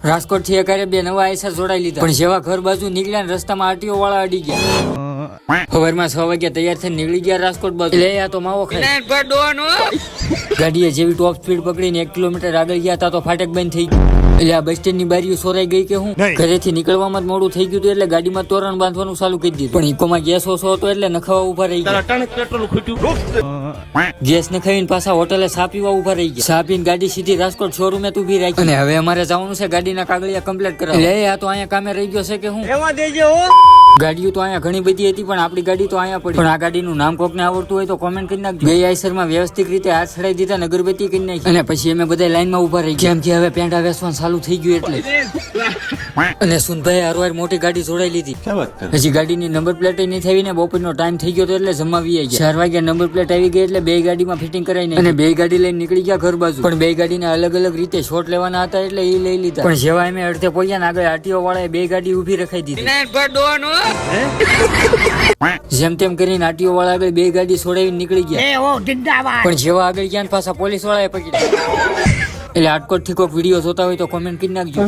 રાજકોટ થી એકારે બે નવા આઈસર જોડાઈ લીધા, પણ જેવા ઘર બાજુ નીકળ્યા ને રસ્તામાં આરટીઓ વાળા અડી ગયા. સવારમાં 6 વાગ્યા તૈયાર થઈને નીકળી ગયા રાજકોટ બાજુ. લે આ તો માવો ખાય. ગાડીએ જેવી ટોપ સ્પીડ પકડીને 1 કિલોમીટર આગળ ગયા તા તો ફાટક બંધ થઈ ગયું. એટલે આ બસ સ્ટેન્ડ ની બારીઓ સોરાઈ ગઈ કે હું ઘરેથી નીકળવામાં જ મોડું થઈ ગયું હતું, એટલે ગાડીમાં તોરણ બાંધવાનું ચાલુ કરી દીધું. પણ ઇકોમાં ગેસ ઓછો હતો એટલે નખાવા ઉભા રહી ગયા. ગેસ નખાવીને પાછા હોટલે ચા પીવા ઉભા રહી ગયા. ચા પીને ગાડી સીધી રાજકોટ શોરૂમે ઉભી રાખી. અને હવે અમારે જવાનું છે ગાડીના કાગળિયા કમ્પ્લીટ કરાવવા. લે આ તો અહીંયા કામે રહી ગયો છે કે હું ગાડીઓ તો અહીંયા ઘણી બધી હતી, પણ આપણી ગાડી તો અહીંયા પડી. પણ આ ગાડીનું નામ કોકને આવડતું હોય તો કોમેન્ટ કરી નાખજો. ગઈ આઈસરમાં વ્યવસ્થિત રીતે હાથ ચડાવી દીધા, અગરબત્તી કરી નાખી, અને પછી અમે બધા લાઈનમાં ઉભા રહી ગયા. કેમ કે હવે પેંડા વેચવાનું ચાલુ થઈ ગયું એટલે. અને સુનભાઈ હારવાર મોટી ગાડી જોડાઈ લીધી. હજી ગાડીની નંબર પ્લેટ નહીં થઈ ને બપોરનો ટાઈમ થઈ ગયો એટલે જમાવી આવી ગયા. 4 વાગ્યા નંબર પ્લેટ આવી ગઈ એટલે બે ગાડીમાં ફિટિંગ કરાવી અને બે ગાડી લઈને નીકળી ગયા ઘર બાજુ. પણ બે ગાડીના અલગ અલગ રીતે શોટ લેવાના હતા એટલે એ લઈ લીધા. પણ જેવા અમે અડધે પહોંચ્યા ને આગળ આરટીઓ વાળાએ બે ગાડી ઉભી રખાઈ દીધી. જેમ તેમ કરીને આરટીઓ વાળા આગળ બે ગાડી છોડાવીને નીકળી ગયા. પણ જેવા આગળ ગયા પાછા પોલીસ વાળાએ પકડી. એટલે રાજકોટ થી કોઈ વિડીયો જોતા હોય તો કોમેન્ટ કરી નાખજો.